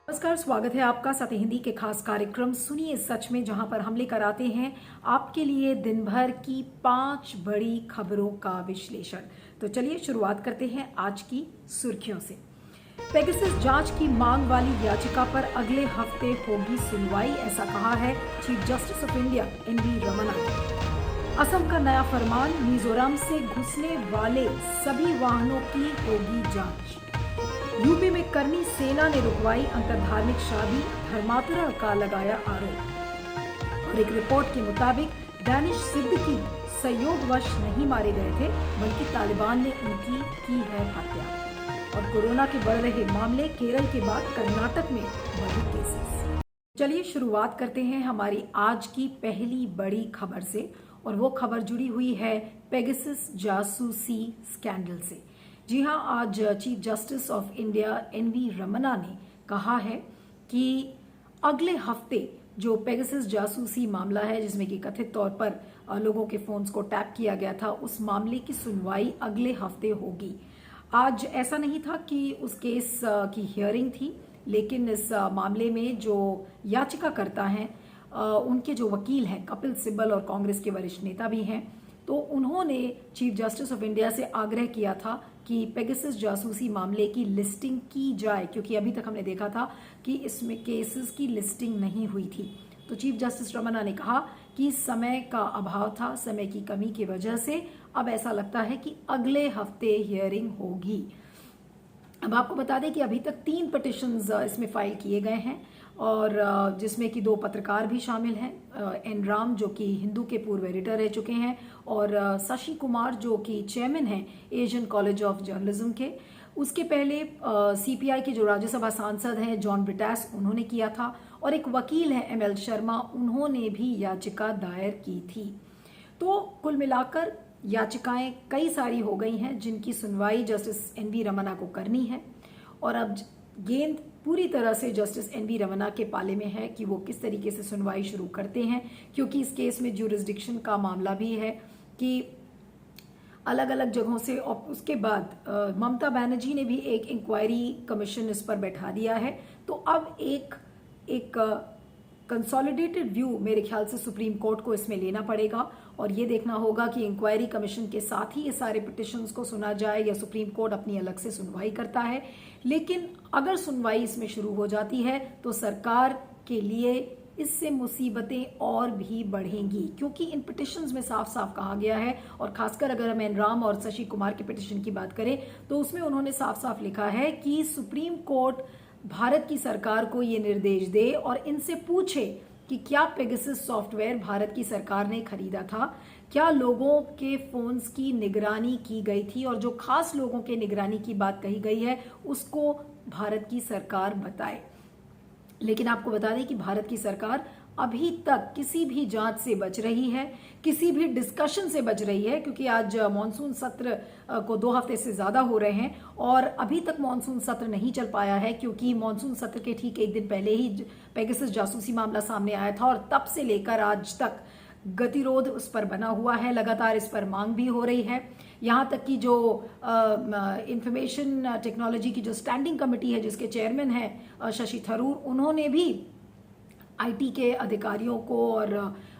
नमस्कार, स्वागत है आपका सत्य हिंदी के खास कार्यक्रम सुनिए सच में, जहां पर हम लेकर आते हैं आपके लिए दिन भर की 5 बड़ी खबरों का विश्लेषण। तो चलिए शुरुआत करते हैं आज की सुर्खियों से। पेगासस जांच की मांग वाली याचिका पर अगले हफ्ते होगी सुनवाई, ऐसा कहा है chief justice of India N V Ramanna ने। असम का नया फरमान, मिजोरम से घुसने वाले सभी वाहनों की होगी जांच। यूपी में करनी सेना ने रुकवाई अंतरधार्मिक शादी, धर्मांतरण का लगाया आरोप। और एक रिपोर्ट के मुताबिक दानिश सिद्दीकी संयोगवश नहीं मारे गए थे, बल्कि तालिबान ने उनकी की है हत्या। और कोरोना के बढ़ रहे मामले, केरल के बाद कर्नाटक में बढ़े केसेस। चलिए शुरुआत करते हैं हमारी आज की पहली बड़ी खबर से, और वो खबर जुड़ी हुई है पेगासस जासूसी स्कैंडल से। जी हां, आज chief justice of India N V Ramanna ने कहा है कि अगले हफ्ते जो पेगासस जासूसी मामला है, जिसमें कि कथित तौर पर लोगों के फोन्स को टैप किया गया था, उस मामले की सुनवाई अगले हफ्ते होगी। आज ऐसा नहीं था कि उस केस की हियरिंग थी, लेकिन इस मामले में जो याचिकाकर्ता हैं, उनके जो वकील हैं कपिल सिब्बल और कांग्रेस के वरिष्ठ नेता भी हैं, तो उन्होंने चीफ जस्टिस ऑफ इंडिया से आग्रह किया था कि पेगासस जासूसी मामले की लिस्टिंग की जाए, क्योंकि अभी तक हमने देखा था कि इसमें केसेस की लिस्टिंग नहीं हुई थी। तो चीफ जस्टिस रमन्ना ने कहा कि समय का अभाव था, समय की कमी की वजह से अब ऐसा लगता है कि अगले हफ्ते हियरिंग होगी। अब आपको बता दें कि अभी तक 3 पिटिशंस इसमें फाइल किए गए हैं, और जिसमें कि 2 पत्रकार भी शामिल हैं, एन राम जो कि हिंदू के पूर्व एडिटर रह चुके हैं, और शशि कुमार जो कि चेयरमैन हैं एशियन कॉलेज ऑफ जर्नलिज्म के। उसके पहले सीपीआई के जो राज्यसभा सांसद हैं जॉन ब्रिटास, उन्होंने किया था, और एक वकील हैं एमएल शर्मा, उन्होंने भी याचिका दायर की थी। तो कुल मिलाकर याचिकाएं कई सारी हो गई हैं, जिनकी सुनवाई जस्टिस एनवी रमन्ना को करनी है। और अब गेंद पूरी तरह से जस्टिस एनवी रमन्ना के पाले में है कि वो किस तरीके से सुनवाई शुरू करते हैं, क्योंकि इस केस में ज्यूरिसडिक्शन का मामला भी है कि अलग अलग जगहों से। और उसके बाद ममता बनर्जी ने भी एक इंक्वायरी कमीशन इस पर बैठा दिया है। तो अब एक कंसोलिडेटेड व्यू मेरे ख्याल से सुप्रीम कोर्ट को इसमें लेना पड़ेगा, और ये देखना होगा कि इंक्वायरी कमीशन के साथ ही ये सारे पिटिशंस को सुना जाए या सुप्रीम कोर्ट अपनी अलग से सुनवाई करता है। लेकिन अगर सुनवाई इसमें शुरू हो जाती है तो सरकार के लिए इससे मुसीबतें और भी बढ़ेंगी, क्योंकि इन पिटिशंस में साफ साफ कहा गया है, और खासकर अगर हम एन राम और शशि कुमार के पिटिशन की बात करें तो उसमें उन्होंने साफ साफ लिखा है कि सुप्रीम कोर्ट भारत की सरकार को ये निर्देश दे और इनसे पूछे कि क्या पेगासस सॉफ्टवेयर भारत की सरकार ने खरीदा था, क्या लोगों के फोन्स की निगरानी की गई थी, और जो खास लोगों के निगरानी की बात कही गई है उसको भारत की सरकार बताए। लेकिन आपको बता दें कि भारत की सरकार अभी तक किसी भी जांच से बच रही है, किसी भी डिस्कशन से बच रही है, क्योंकि आज मॉनसून सत्र को 2 हफ्ते से ज्यादा हो रहे हैं और अभी तक मॉनसून सत्र नहीं चल पाया है, क्योंकि मॉनसून सत्र के ठीक एक दिन पहले ही पेगासस जासूसी मामला सामने आया था, और तब से लेकर आज तक गतिरोध उस पर बना हुआ है। लगातार इस पर मांग भी हो रही है, यहां तक कि जो इंफॉर्मेशन टेक्नोलॉजी की जो स्टैंडिंग कमेटी है, जिसके चेयरमैन है शशि थरूर, उन्होंने भी आईटी के अधिकारियों को और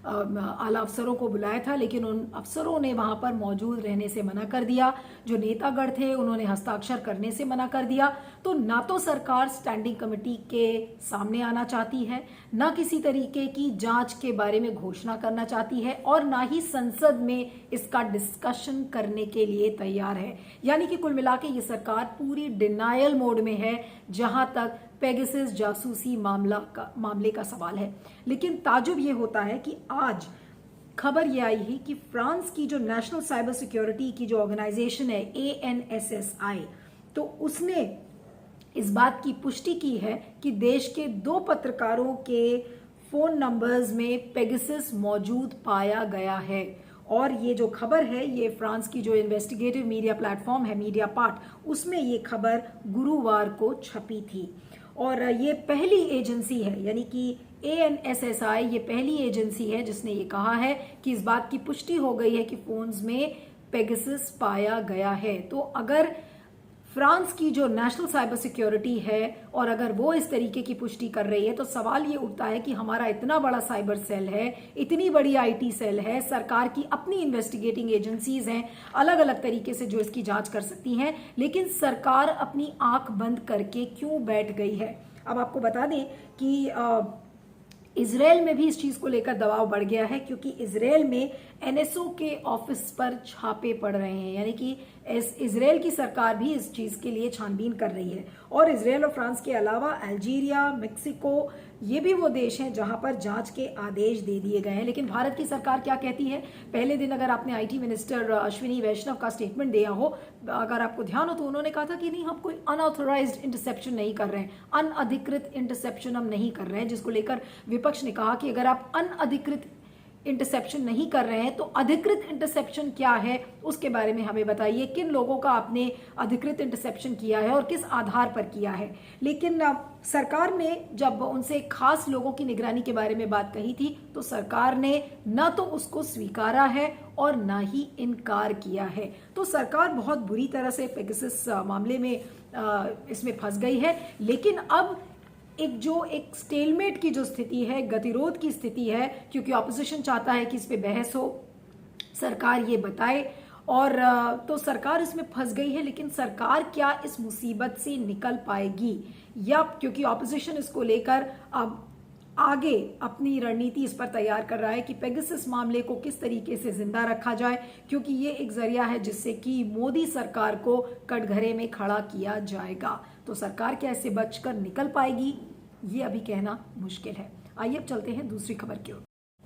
आला अफसरों को बुलाया था, लेकिन उन अफसरों ने वहां पर मौजूद रहने से मना कर दिया। जो नेतागढ़ थे उन्होंने हस्ताक्षर करने से मना कर दिया। तो ना तो सरकार स्टैंडिंग कमेटी के सामने आना चाहती है, ना किसी तरीके की जांच के बारे में घोषणा करना चाहती है, और ना ही संसद में इसका डिस्कशन करने के लिए तैयार है। यानी कि कुल मिला के ये सरकार पूरी डिनायल मोड में है जहां तक पेगासस जासूसी मामले का सवाल है। लेकिन ताजुब ये होता है कि आज खबर ये आई है कि फ्रांस की जो नेशनल साइबर सिक्योरिटी की जो ऑर्गेनाइजेशन है ANSSI, तो उसने इस बात की पुष्टि की है कि देश के 2 पत्रकारों के फोन नंबर्स में पेगासस मौजूद पाया गया है। और ये जो खबर है, ये फ्रांस की जो इन्वेस्टिगेटिव मीडिया प्लेटफॉर्म है मीडिया पार्ट, उसमें ये खबर गुरुवार को छपी थी। और ये पहली एजेंसी है, यानी कि ANSSI ये पहली एजेंसी है जिसने ये कहा है कि इस बात की पुष्टि हो गई है कि फोन्स में पेगासस पाया गया है। तो अगर फ्रांस की जो नेशनल साइबर सिक्योरिटी है और अगर वो इस तरीके की पुष्टि कर रही है तो सवाल ये उठता है कि हमारा इतना बड़ा साइबर सेल है, इतनी बड़ी आईटी सेल है, सरकार की अपनी इन्वेस्टिगेटिंग एजेंसीज हैं अलग अलग तरीके से जो इसकी जांच कर सकती हैं, लेकिन सरकार अपनी आंख बंद करके क्यों बैठ गई है। अब आपको बता दें कि इजराइल में भी इस चीज को लेकर दबाव बढ़ गया है, क्योंकि इजराइल में एनएसओ के ऑफिस पर छापे पड़ रहे हैं, यानी कि इजराइल की सरकार भी इस चीज के लिए छानबीन कर रही है। और इजराइल और फ्रांस के अलावा अल्जीरिया, मेक्सिको, ये भी वो देश हैं जहां पर जांच के आदेश दे दिए गए हैं। लेकिन भारत की सरकार क्या कहती है, पहले दिन अगर आपने आईटी मिनिस्टर अश्विनी वैष्णव का स्टेटमेंट दिया हो, अगर आपको ध्यान हो तो उन्होंने कहा था कि नहीं, हम कोई अनऑथोराइज्ड इंटरसेप्शन नहीं कर रहे हैं, अनअधिकृत इंटरसेप्शन हम नहीं कर रहे हैं, जिसको लेकर विपक्ष ने कहा कि अगर आप अनअधिकृत इंटरसेप्शन नहीं कर रहे हैं तो अधिकृत इंटरसेप्शन क्या है उसके बारे में हमें बताइए, किन लोगों का आपने अधिकृत इंटरसेप्शन किया है और किस आधार पर किया है। लेकिन सरकार ने जब उनसे खास लोगों की निगरानी के बारे में बात कही थी तो सरकार ने न तो उसको स्वीकारा है और न ही इनकार किया है। तो सरकार बहुत बुरी तरह से पेगासस मामले में इसमें फंस गई है। लेकिन अब एक स्टेलमेट की जो स्थिति है, गतिरोध की स्थिति है, क्योंकि ऑपोजिशन चाहता है कि इस पे बहस हो, सरकार ये बताए, और तो सरकार इसमें फंस गई है। लेकिन सरकार क्या इस मुसीबत से निकल पाएगी, या क्योंकि ऑपोजिशन इसको लेकर अब आगे अपनी रणनीति इस पर तैयार कर रहा है कि पेगासस मामले को किस तरीके से जिंदा रखा जाए, क्योंकि ये एक जरिया है जिससे कि मोदी सरकार को कटघरे में खड़ा किया जाएगा। तो सरकार क्या इससे बचकर निकल पाएगी, ये अभी कहना मुश्किल है। आइए अब चलते हैं दूसरी खबर की ओर।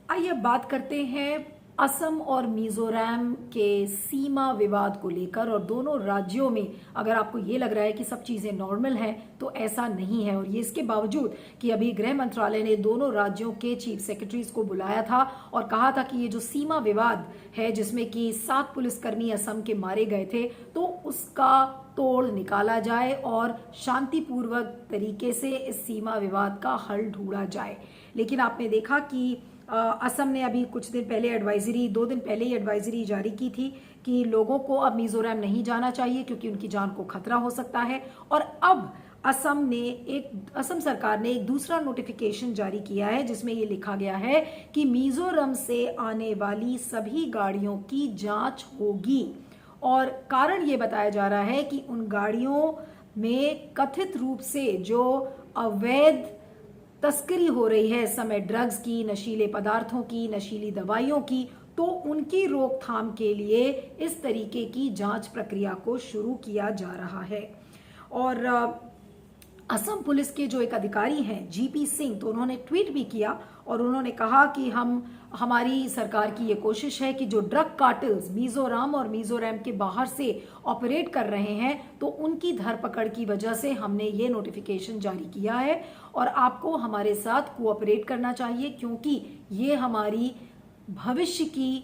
आइए अब बात करते हैं असम और मिजोरम के सीमा विवाद को लेकर। और दोनों राज्यों में अगर आपको ये लग रहा है कि सब चीजें नॉर्मल हैं तो ऐसा नहीं है। और ये इसके बावजूद कि अभी गृह मंत्रालय ने दोनों राज्यों के चीफ सेक्रेटरीज को बुलाया था और कहा था कि ये जो सीमा विवाद है जिसमें कि 7 पुलिसकर्मी असम के मारे गए थे, तो उसका तोड़ निकाला जाए और शांतिपूर्वक तरीके से इस सीमा विवाद का हल ढूंढा जाए। लेकिन आपने देखा कि असम ने अभी कुछ दिन पहले एडवाइजरी, 2 दिन पहले ही एडवाइजरी जारी की थी कि लोगों को अब मिजोरम नहीं जाना चाहिए क्योंकि उनकी जान को खतरा हो सकता है। और अब असम सरकार ने एक दूसरा नोटिफिकेशन जारी किया है जिसमें ये लिखा गया है कि मिजोरम से आने वाली सभी गाड़ियों की जांच होगी। और कारण ये बताया जा रहा है कि उन गाड़ियों में कथित रूप से जो अवैध तस्करी हो रही है इस समय, ड्रग्स की, नशीले पदार्थों की, नशीली दवाइयों की, तो उनकी रोकथाम के लिए इस तरीके की जांच प्रक्रिया को शुरू किया जा रहा है। और असम पुलिस के जो एक अधिकारी हैं जीपी सिंह, तो उन्होंने ट्वीट भी किया और उन्होंने कहा कि हमारी सरकार की ये कोशिश है कि जो ड्रग कार्टेल्स मिजोरम और मिजोरम के बाहर से ऑपरेट कर रहे हैं तो उनकी धरपकड़ की वजह से हमने ये नोटिफिकेशन जारी किया है और आपको हमारे साथ कोऑपरेट करना चाहिए, क्योंकि ये हमारी भविष्य की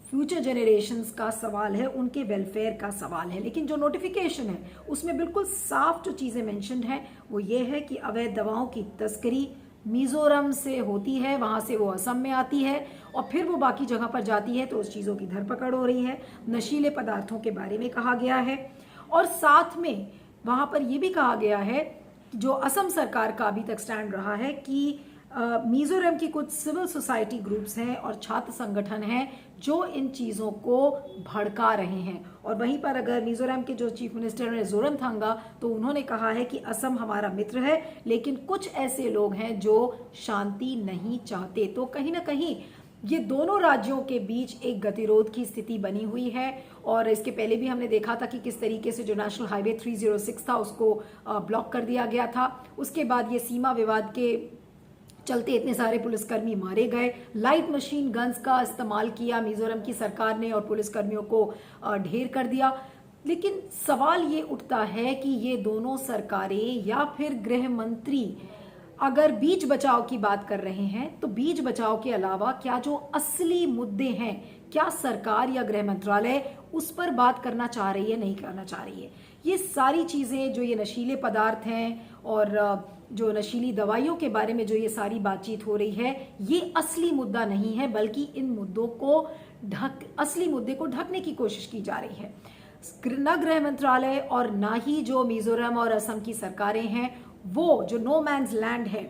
फ्यूचर जनरेशंस का सवाल है, उनके वेलफेयर का सवाल है। लेकिन जो नोटिफिकेशन है उसमें बिल्कुल साफ जो चीजें मेंशन्ड हैं वो ये है कि अवैध दवाओं की तस्करी मिजोरम से होती है, वहां से वो असम में आती है और फिर वो बाकी जगह पर जाती है तो उस चीजों की धरपकड़ हो रही है। नशीले पदार्थों के बारे में कहा गया है और साथ में वहां पर यह भी कहा गया है, जो असम सरकार का अभी तक स्टैंड रहा है, कि मिजोरम की कुछ सिविल सोसाइटी ग्रुप्स हैं और छात्र संगठन हैं जो इन चीज़ों को भड़का रहे हैं। और वहीं पर अगर मिजोरम के जो चीफ मिनिस्टर हैं जोरमथंगा, तो उन्होंने कहा है कि असम हमारा मित्र है लेकिन कुछ ऐसे लोग हैं जो शांति नहीं चाहते। तो कहीं ना कहीं ये दोनों राज्यों के बीच एक गतिरोध की स्थिति बनी हुई है। और इसके पहले भी हमने देखा था कि किस तरीके से जो नेशनल हाईवे 306 था उसको ब्लॉक कर दिया गया था। उसके बाद ये सीमा विवाद के चलते इतने सारे पुलिसकर्मी मारे गए। लाइट मशीन गन्स का इस्तेमाल किया मिजोरम की सरकार ने और पुलिसकर्मियों को ढेर कर दिया। लेकिन सवाल ये उठता है कि ये दोनों सरकारें या फिर गृह मंत्री अगर बीच बचाव की बात कर रहे हैं तो बीच बचाव के अलावा क्या जो असली मुद्दे हैं, क्या सरकार या गृह मंत्रालय उस पर बात करना चाह रही है, नहीं करना चाह रही है। ये सारी चीजें, जो ये नशीले पदार्थ हैं और जो नशीली दवाइयों के बारे में जो ये सारी बातचीत हो रही है, ये असली मुद्दा नहीं है, बल्कि इन मुद्दों को असली मुद्दे को ढकने की कोशिश की जा रही है। न गृह मंत्रालय और ना ही जो मिजोरम और असम की सरकारें हैं, वो जो नो मैन्स लैंड है,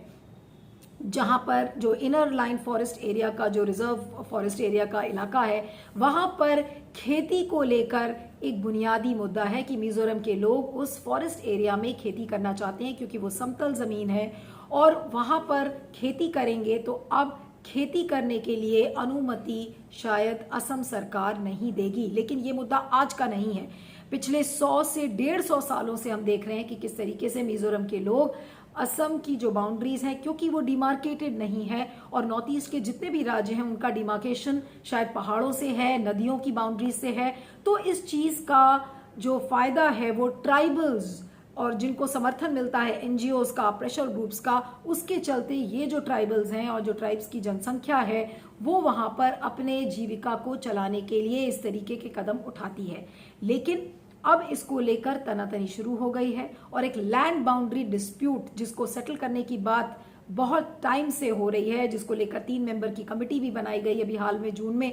जहां पर जो इनर लाइन फॉरेस्ट एरिया का, जो रिजर्व फॉरेस्ट एरिया का इलाका है, वहां पर खेती को लेकर एक बुनियादी मुद्दा है कि मिजोरम के लोग उस फॉरेस्ट एरिया में खेती करना चाहते हैं क्योंकि वो समतल जमीन है और वहां पर खेती करेंगे तो अब खेती करने के लिए अनुमति शायद असम सरकार नहीं देगी। लेकिन ये मुद्दा आज का नहीं है, पिछले 100 से 150 सालों से हम देख रहे हैं कि किस तरीके से मिजोरम के लोग असम की जो बाउंड्रीज हैं, क्योंकि वो डिमार्केटेड नहीं है और नॉर्थ ईस्ट के जितने भी राज्य हैं उनका डिमार्केशन शायद पहाड़ों से है, नदियों की बाउंड्रीज से है, तो इस चीज का जो फायदा है वो ट्राइबल्स और जिनको समर्थन मिलता है एनजीओज का, प्रेशर ग्रुप्स का, उसके चलते ये जो ट्राइबल्स हैं और जो ट्राइब्स की जनसंख्या है वो वहां पर अपने जीविका को चलाने के लिए इस तरीके के कदम उठाती है। लेकिन अब इसको लेकर तनातनी शुरू हो गई है और एक लैंड बाउंड्री डिस्प्यूट जिसको सेटल करने की बात बहुत टाइम से हो रही है, जिसको लेकर 3 मेंबर की कमेटी भी बनाई गई अभी हाल में जून में।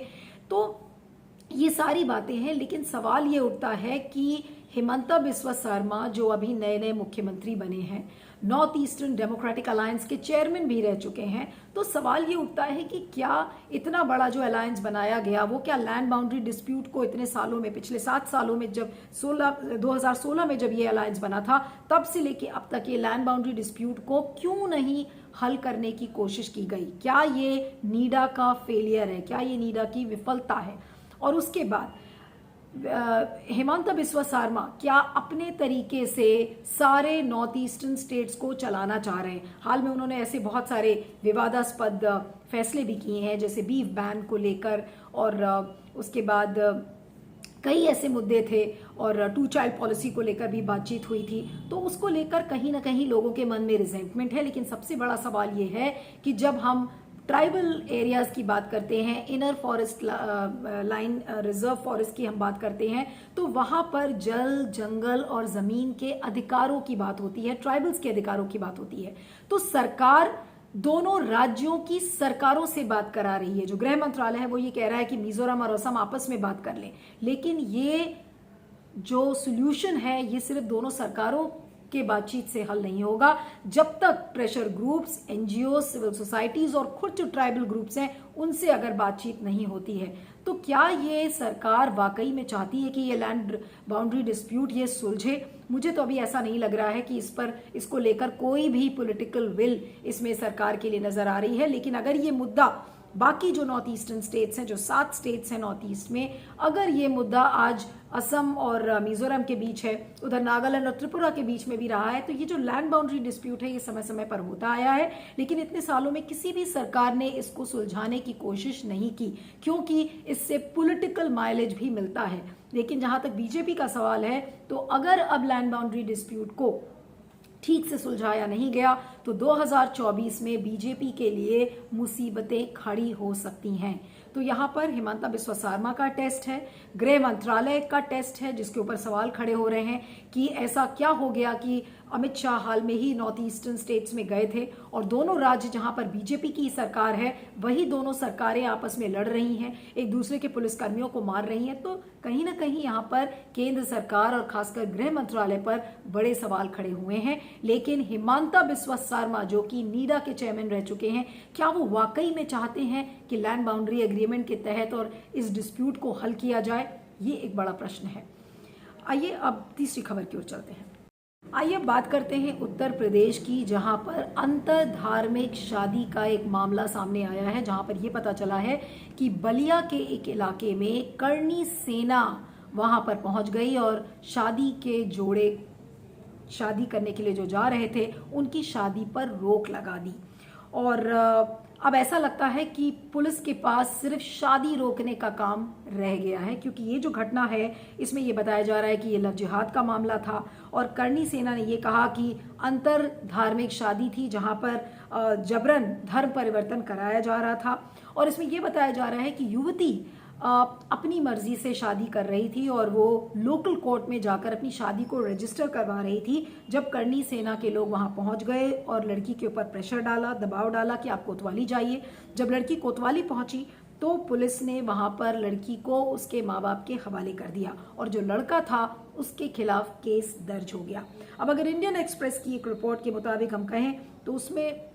तो ये सारी बातें हैं, लेकिन सवाल ये उठता है कि हिमंता बिस्वा शर्मा जो अभी नए नए मुख्यमंत्री बने हैं, नॉर्थ ईस्टर्न डेमोक्रेटिक अलायंस के चेयरमैन भी रह चुके हैं, तो सवाल ये उठता है कि क्या इतना बड़ा जो अलायंस बनाया गया वो क्या लैंड बाउंड्री डिस्प्यूट को इतने सालों में, पिछले 7 सालों में, जब 2016 में जब ये अलायंस बना था तब से लेके अब तक ये लैंड बाउंड्री डिस्प्यूट को क्यों नहीं हल करने की कोशिश की गई? क्या ये नीडा का फेलियर है? क्या ये नीडा की विफलता है? और उसके बाद हिमंता बिस्वा शर्मा क्या अपने तरीके से सारे नॉर्थ ईस्टर्न स्टेट्स को चलाना चाह रहे हैं? हाल में उन्होंने ऐसे बहुत सारे विवादास्पद फैसले भी किए हैं, जैसे बीफ बैन को लेकर, और उसके बाद कई ऐसे मुद्दे थे, और 2 चाइल्ड पॉलिसी को लेकर भी बातचीत हुई थी। तो उसको लेकर कहीं ना कहीं लोगों के मन में रिजेंटमेंट है। लेकिन सबसे बड़ा सवाल ये है कि जब हम ट्राइबल एरियाज की बात करते हैं, inner forest line reserve forest की हम बात करते हैं, तो वहां पर जल, जंगल और जमीन के अधिकारों की बात होती है, ट्राइबल्स के अधिकारों की बात होती है। तो सरकार दोनों राज्यों की सरकारों से बात करा रही है। जो गृह मंत्रालय है वो ये कह रहा है कि मिजोरम और असम आपस में बात कर लें, लेकिन ये जो सोल्यूशन है ये सिर्फ दोनों सरकारों के बातचीत से हल नहीं होगा जब तक pressure groups, NGO, civil societies और खुद जो ट्राइबल ग्रुप्स हैं उनसे अगर बातचीत नहीं होती है। तो क्या ये सरकार वाकई में चाहती है कि ये लैंड बाउंड्री डिस्प्यूट ये सुलझे? मुझे तो अभी ऐसा नहीं लग रहा है कि इसको लेकर कोई भी पॉलिटिकल विल इसमें सरकार के लिए नजर आ रही है। लेकिन अगर ये मुद्दा बाकी जो नॉर्थ ईस्टर्न स्टेट्स हैं, जो 7 स्टेट्स हैं नॉर्थ ईस्ट में, अगर ये मुद्दा आज असम और मिजोरम के बीच है, उधर नागालैंड और त्रिपुरा के बीच में भी रहा है, तो ये जो लैंड बाउंड्री डिस्प्यूट है ये समय समय पर होता आया है। लेकिन इतने सालों में किसी भी सरकार ने इसको सुलझाने की कोशिश नहीं की, क्योंकि इससे पॉलिटिकल माइलेज भी मिलता है। लेकिन जहां तक बीजेपी का सवाल है, तो अगर अब लैंड बाउंड्री डिस्प्यूट को ठीक से सुलझाया नहीं गया तो 2024 में बीजेपी के लिए मुसीबतें खड़ी हो सकती हैं। तो यहां पर हिमंता बिस्वा शर्मा का टेस्ट है, गृह मंत्रालय का टेस्ट है, जिसके ऊपर सवाल खड़े हो रहे हैं कि ऐसा क्या हो गया कि अमित शाह हाल में ही नॉर्थ ईस्टर्न स्टेट्स में गए थे और दोनों राज्य जहां पर बीजेपी की सरकार है वही दोनों सरकारें आपस में लड़ रही हैं, एक दूसरे के पुलिसकर्मियों को मार रही हैं। तो कहीं ना कहीं यहाँ पर केंद्र सरकार और खासकर गृह मंत्रालय पर बड़े सवाल खड़े हुए हैं। लेकिन हिमंता बिस्वा शर्मा जो कि नीडा के चेयरमैन रह चुके हैं, क्या वो वाकई में चाहते हैं कि लैंड बाउंड्री एग्रीमेंट के तहत और इस डिस्प्यूट को हल किया जाए? ये एक बड़ा प्रश्न है। आइए अब तीसरी खबर की ओर चलते हैं। आइए बात करते हैं उत्तर प्रदेश की, जहां पर अंतर धार्मिक शादी का एक मामला सामने आया है, जहां पर यह पता चला है कि बलिया के एक इलाके में करनी सेना वहां पर पहुंच गई और शादी के जोड़े शादी करने के लिए जो जा रहे थे उनकी शादी पर रोक लगा दी। और अब ऐसा लगता है कि पुलिस के पास सिर्फ शादी रोकने का काम रह गया है, क्योंकि ये जो घटना है इसमें ये बताया जा रहा है कि ये लव जिहाद का मामला था और करनी सेना ने ये कहा कि अंतर धार्मिक शादी थी जहां पर जबरन धर्म परिवर्तन कराया जा रहा था। और इसमें ये बताया जा रहा है कि युवती अपनी मर्जी से शादी कर रही थी और वो लोकल कोर्ट में जाकर अपनी शादी को रजिस्टर करवा रही थी, जब करनी सेना के लोग वहां पहुंच गए और लड़की के ऊपर प्रेशर डाला, दबाव डाला कि आप कोतवाली जाइए। जब लड़की कोतवाली पहुंची तो पुलिस ने वहां पर लड़की को उसके माँ बाप के हवाले कर दिया और जो लड़का था उसके खिलाफ केस दर्ज हो गया। अब अगर इंडियन एक्सप्रेस की एक रिपोर्ट के मुताबिक हम कहें तो उसमें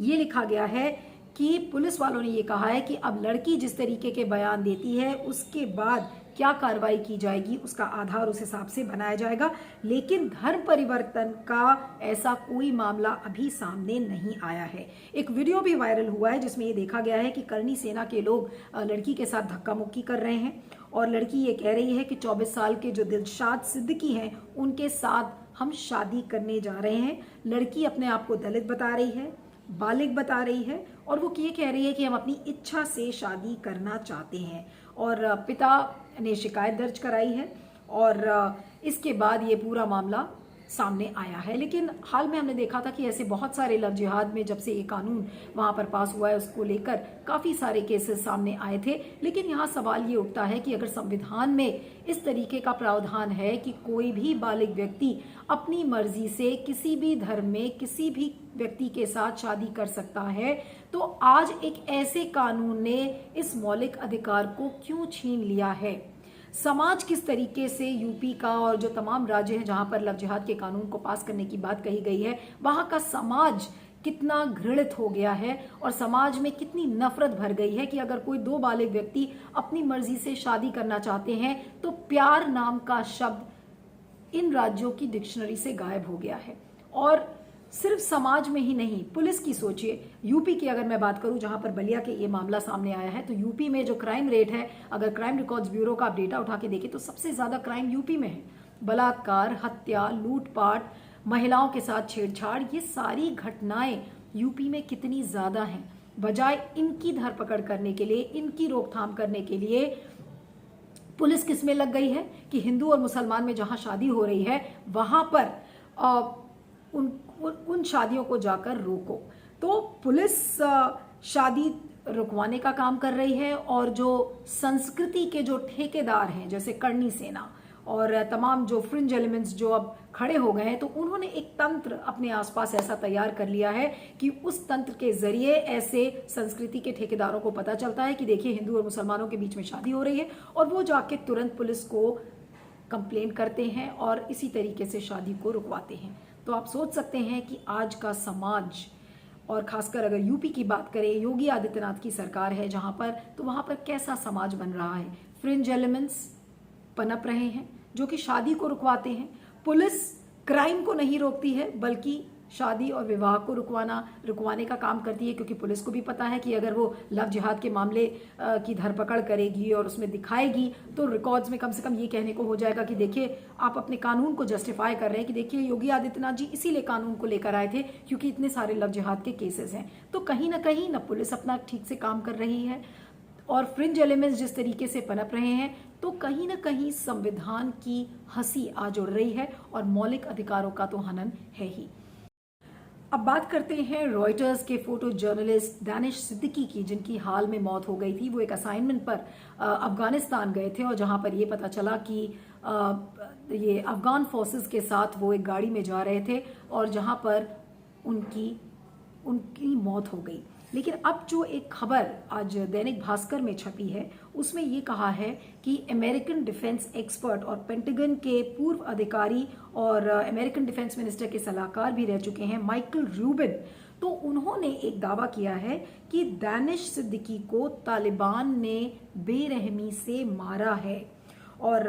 ये लिखा गया है कि पुलिस वालों ने ये कहा है कि अब लड़की जिस तरीके के बयान देती है उसके बाद क्या कार्रवाई की जाएगी उसका आधार उस हिसाब से बनाया जाएगा, लेकिन धर्म परिवर्तन का ऐसा कोई मामला अभी सामने नहीं आया है। एक वीडियो भी वायरल हुआ है जिसमें ये देखा गया है कि करनी सेना के लोग लड़की के साथ धक्का मुक्की कर रहे हैं और लड़की ये कह रही है कि 24 साल के जो दिलशाद सिद्दीकी हैं उनके साथ हम शादी करने जा रहे हैं। लड़की अपने आप को दलित बता रही है, बालिग बता रही है और वो ये कह रही है कि हम अपनी इच्छा से शादी करना चाहते हैं और पिता ने शिकायत दर्ज कराई है और इसके बाद ये पूरा मामला सामने आया है। लेकिन हाल में हमने देखा था कि ऐसे बहुत सारे लव जिहाद में जब से ये कानून वहां पर पास हुआ है उसको लेकर काफी सारे केसेस सामने आए थे। लेकिन यहाँ सवाल ये उठता है कि अगर संविधान में इस तरीके का प्रावधान है कि कोई भी बालिग व्यक्ति अपनी मर्जी से किसी भी धर्म में किसी भी व्यक्ति के साथ शादी कर सकता है, तो आज एक ऐसे कानून ने इस मौलिक अधिकार को क्यों छीन लिया है? समाज किस तरीके से यूपी का और जो तमाम राज्य हैं जहां पर लव जिहाद के कानून को पास करने की बात कही गई है, वहां का समाज कितना घृणित हो गया है और समाज में कितनी नफरत भर गई है कि अगर कोई दो बालिग व्यक्ति अपनी मर्जी से शादी करना चाहते हैं तो प्यार नाम का शब्द इन राज्यों की डिक्शनरी से गायब हो गया है। और सिर्फ समाज में ही नहीं, पुलिस की सोचिए, यूपी की अगर मैं बात करूं जहां पर बलिया के ये मामला सामने आया है, तो यूपी में जो क्राइम रेट है, अगर क्राइम रिकॉर्ड्स ब्यूरो का आप डेटा उठा के देखें तो सबसे ज्यादा क्राइम यूपी में है। बलात्कार, हत्या, लूटपाट, महिलाओं के साथ छेड़छाड़, ये सारी घटनाएं यूपी में कितनी ज्यादा हैं। बजाय इनकी धरपकड़ करने के लिए, इनकी रोकथाम करने के लिए पुलिस किस में लग गई है कि हिंदू और मुसलमान में जहां शादी हो रही है वहां पर उन शादियों को जाकर रोको। तो पुलिस शादी रुकवाने का काम कर रही है और जो संस्कृति के जो ठेकेदार हैं जैसे करनी सेना और तमाम जो फ्रिंज एलिमेंट्स जो अब खड़े हो गए हैं, तो उन्होंने एक तंत्र अपने आसपास ऐसा तैयार कर लिया है कि उस तंत्र के जरिए ऐसे संस्कृति के ठेकेदारों को पता चलता है कि देखिए हिंदू और मुसलमानों के बीच में शादी हो रही है और वो जाके तुरंत पुलिस को कंप्लेन करते हैं और इसी तरीके से शादी को रुकवाते हैं। तो आप सोच सकते हैं कि आज का समाज, और खासकर अगर यूपी की बात करें, योगी आदित्यनाथ की सरकार है जहां पर, तो वहां पर कैसा समाज बन रहा है। फ्रिंज एलिमेंट्स पनप रहे हैं जो कि शादी को रुकवाते हैं। पुलिस क्राइम को नहीं रोकती है बल्कि शादी और विवाह को रुकवाने का काम करती है, क्योंकि पुलिस को भी पता है कि अगर वो लव जिहाद के मामले की धरपकड़ करेगी और उसमें दिखाएगी तो रिकॉर्ड्स में कम से कम ये कहने को हो जाएगा कि देखिए आप अपने कानून को जस्टिफाई कर रहे हैं कि देखिए योगी आदित्यनाथ जी इसीलिए कानून को लेकर आए थे क्योंकि इतने सारे लव जिहाद के केसेस हैं। तो कहीं ना पुलिस अपना ठीक से काम कर रही है और फ्रिंज एलिमेंट्स जिस तरीके से पनप रहे हैं, तो कहीं ना कहीं संविधान की हंसी आ जुड़ रही है और मौलिक अधिकारों का तो हनन है ही। अब बात करते हैं रॉयटर्स के फोटो जर्नलिस्ट दानिश सिद्दीकी की, जिनकी हाल में मौत हो गई थी। वो एक असाइनमेंट पर अफगानिस्तान गए थे और जहां पर ये पता चला कि ये अफगान फोर्सेस के साथ वो एक गाड़ी में जा रहे थे और जहां पर उनकी मौत हो गई। लेकिन अब जो एक खबर आज दैनिक भास्कर में छपी है उसमें ये कहा है कि अमेरिकन डिफेंस एक्सपर्ट और पेंटागन के पूर्व अधिकारी और अमेरिकन डिफेंस मिनिस्टर के सलाहकार भी रह चुके हैं माइकल रूबिन, तो उन्होंने एक दावा किया है कि दानिश सिद्दीकी को तालिबान ने बेरहमी से मारा है। और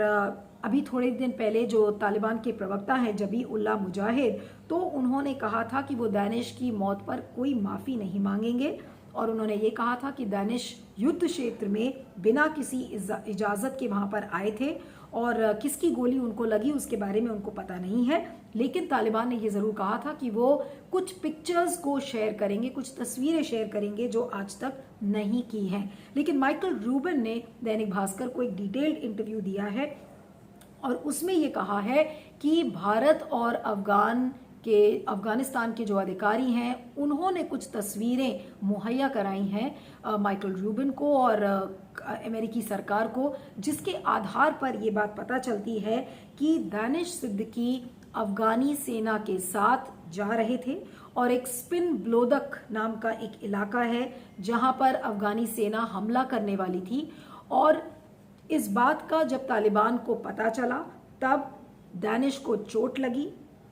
अभी थोड़े दिन पहले जो तालिबान के प्रवक्ता हैं जबी उल्लाह मुजाहिद, तो उन्होंने कहा था कि वो दानिश की मौत पर कोई माफ़ी नहीं मांगेंगे और उन्होंने ये कहा था कि दानिश युद्ध क्षेत्र में बिना किसी इजाज़त के वहाँ पर आए थे और किसकी गोली उनको लगी उसके बारे में उनको पता नहीं है। लेकिन तालिबान ने ये ज़रूर कहा था कि वो कुछ पिक्चर्स को शेयर करेंगे, कुछ तस्वीरें शेयर करेंगे जो आज तक नहीं की हैं। लेकिन माइकल रूबिन ने दैनिक भास्कर को एक डिटेल्ड इंटरव्यू दिया है और उसमें ये कहा है कि भारत और अफगानिस्तान के जो अधिकारी हैं उन्होंने कुछ तस्वीरें मुहैया कराई हैं माइकल रूबिन को और अमेरिकी सरकार को, जिसके आधार पर ये बात पता चलती है कि दानिश सिद्दीकी अफगानी सेना के साथ जा रहे थे और एक स्पिन ब्लोदक नाम का एक इलाका है जहां पर अफगानी सेना हमला करने वाली थी। और इस बात का जब तालिबान को पता चला तब दानिश को चोट लगी।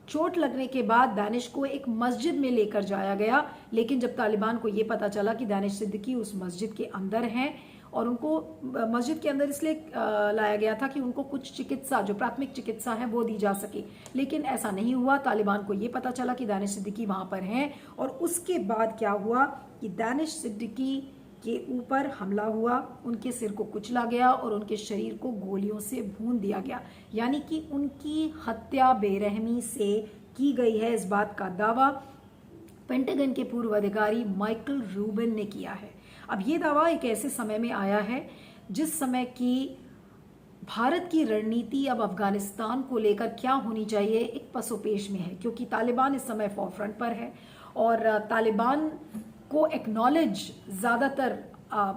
चोट लगने के बाद दानिश को एक मस्जिद में लेकर जाया गया, लेकिन जब तालिबान को यह पता चला कि दानिश सिद्दीकी उस मस्जिद के अंदर हैं और उनको मस्जिद के अंदर इसलिए लाया गया था कि उनको कुछ चिकित्सा, जो प्राथमिक चिकित्सा है वो दी जा सके, लेकिन ऐसा नहीं हुआ। तालिबान को ये पता चला कि दानिश सिद्दीकी वहां पर हैं और उसके बाद क्या हुआ कि दानिश सिद्दीकी के ऊपर हमला हुआ, उनके सिर को कुचला गया और उनके शरीर को गोलियों से भून दिया गया, यानी कि उनकी हत्या बेरहमी से की गई है। इस बात का दावा पेंटागन के पूर्व अधिकारी माइकल रूबिन ने किया है। अब ये दावा एक ऐसे समय में आया है जिस समय की भारत की रणनीति अब अफगानिस्तान को लेकर क्या होनी चाहिए एक पसोपेश में है, क्योंकि तालिबान इस समय फॉरफ्रंट पर है और तालिबान को एक्नॉलेज ज्यादातर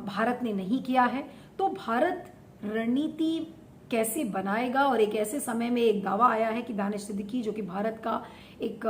भारत ने नहीं किया है। तो भारत रणनीति कैसे बनाएगा, और एक ऐसे समय में एक दावा आया है कि दानिश सिद्दीकी जो कि भारत का एक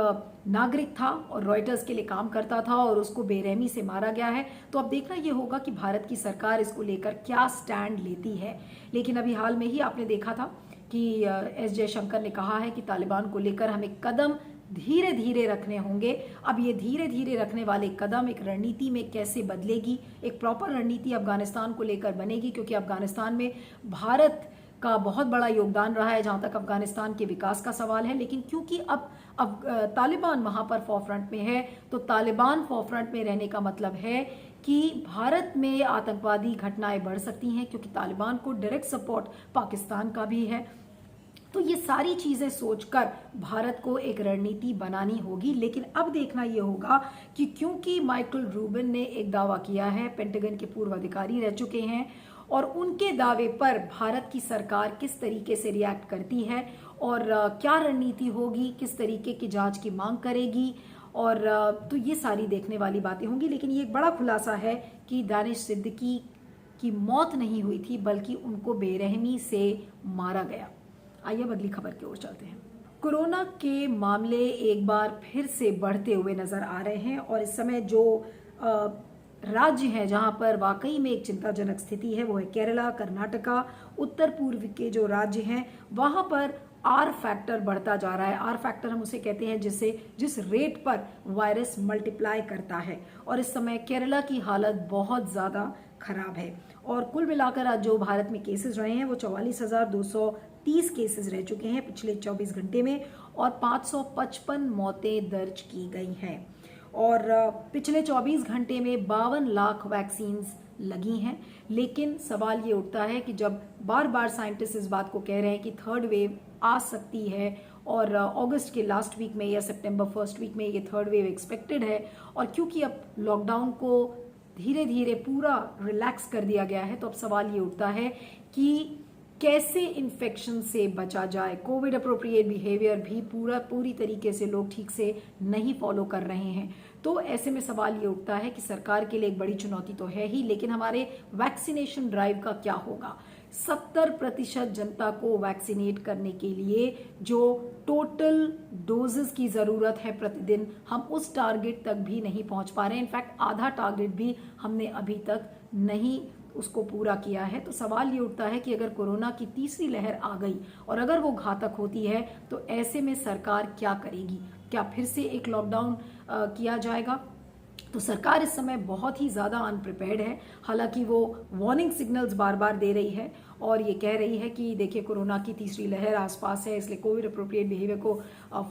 नागरिक था और रॉयटर्स के लिए काम करता था और उसको बेरहमी से मारा गया है। तो अब देखना यह होगा कि भारत की सरकार इसको लेकर क्या स्टैंड लेती है। लेकिन अभी हाल में ही आपने देखा था कि एस जयशंकर ने कहा है कि तालिबान को लेकर हमें कदम धीरे धीरे रखने होंगे। अब ये धीरे धीरे रखने वाले कदम एक रणनीति में कैसे बदलेगी, एक प्रॉपर रणनीति अफगानिस्तान को लेकर बनेगी, क्योंकि अफगानिस्तान में भारत का बहुत बड़ा योगदान रहा है जहां तक अफगानिस्तान के विकास का सवाल है। लेकिन क्योंकि अब तालिबान वहां पर फॉरफ्रंट में है, तो तालिबान फॉरफ्रंट में रहने का मतलब है कि भारत में आतंकवादी घटनाएं बढ़ सकती हैं, क्योंकि तालिबान को डायरेक्ट सपोर्ट पाकिस्तान का भी है। तो ये सारी चीजें सोचकर भारत को एक रणनीति बनानी होगी। लेकिन अब देखना यह होगा कि क्योंकि माइकल रूबिन ने एक दावा किया है, पेंटागन के पूर्व अधिकारी रह चुके हैं, और उनके दावे पर भारत की सरकार किस तरीके से रिएक्ट करती है और क्या रणनीति होगी, किस तरीके की जांच की मांग करेगी, और तो ये सारी देखने वाली बातें होंगी। लेकिन ये एक बड़ा खुलासा है कि दानिश सिद्दीकी की मौत नहीं हुई थी, बल्कि उनको बेरहमी से मारा गया। आइए अगली खबर की ओर चलते हैं। कोरोना के मामले एक बार फिर से बढ़ते हुए नजर आ रहे हैं और इस समय जो राज्य हैं जहां पर वाकई में एक चिंताजनक स्थिति है वो है केरला, कर्नाटका, उत्तर पूर्व के जो राज्य हैं वहां पर आर फैक्टर बढ़ता जा रहा है। आर फैक्टर हम उसे कहते हैं जिस रेट पर वायरस मल्टीप्लाई करता है, और इस समय केरला की हालत बहुत ज्यादा खराब है। और कुल मिलाकर आज जो भारत में केसेस रहे हैं वो 44,230 केसेस रह चुके हैं पिछले 24 घंटे में, और 555 मौतें दर्ज की गई हैं। और पिछले 24 घंटे में 52 लाख वैक्सीन लगी हैं। लेकिन सवाल ये उठता है कि जब बार बार साइंटिस्ट इस बात को कह रहे हैं कि थर्ड वेव आ सकती है और अगस्त के लास्ट वीक में या सितंबर फर्स्ट वीक में ये थर्ड वेव एक्सपेक्टेड है, और क्योंकि अब लॉकडाउन को धीरे धीरे पूरा रिलैक्स कर दिया गया है, तो अब सवाल ये उठता है कि कैसे इन्फेक्शन से बचा जाए। कोविड अप्रोप्रिएट बिहेवियर भी पूरी तरीके से लोग ठीक से नहीं फॉलो कर रहे हैं। तो ऐसे में सवाल ये उठता है कि सरकार के लिए एक बड़ी चुनौती तो है ही, लेकिन हमारे वैक्सीनेशन ड्राइव का क्या होगा। 70% जनता को वैक्सीनेट करने के लिए जो टोटल डोजेस की जरूरत है प्रतिदिन, हम उस टारगेट तक भी नहीं पहुंच पा रहे हैं। इनफैक्ट आधा टारगेट भी हमने अभी तक नहीं उसको पूरा किया है। तो सवाल ये उठता है कि अगर कोरोना की तीसरी लहर आ गई और अगर वो घातक होती है तो ऐसे में सरकार क्या करेगी। क्या फिर से एक लॉकडाउन किया जाएगा? तो सरकार इस समय बहुत ही ज्यादा अनप्रिपेयर्ड है। हालांकि वो वार्निंग सिग्नल्स बार बार दे रही है और ये कह रही है कि देखिए कोरोना की तीसरी लहर आसपास है, इसलिए कोविड अप्रोप्रिएट बिहेवियर को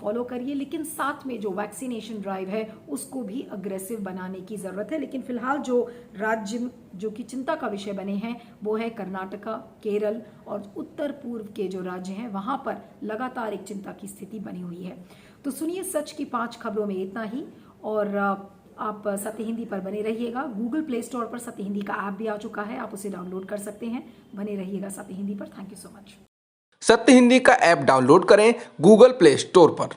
फॉलो करिए, लेकिन साथ में जो वैक्सीनेशन ड्राइव है उसको भी अग्रेसिव बनाने की जरूरत है। लेकिन फिलहाल जो राज्य जो कि चिंता का विषय बने हैं वो है कर्नाटका, केरल और उत्तर पूर्व के जो राज्य हैं वहां पर लगातार एक चिंता की स्थिति बनी हुई है। तो सुनिए सच की 5 खबरों में इतना ही, और आप सत्य हिंदी पर बने रहिएगा। गूगल प्ले स्टोर पर सत्य हिंदी का ऐप भी आ चुका है, आप उसे डाउनलोड कर सकते हैं। बने रहिएगा सत्य हिंदी पर। Thank you so much. सत्य हिंदी का ऐप डाउनलोड करें गूगल प्ले स्टोर पर।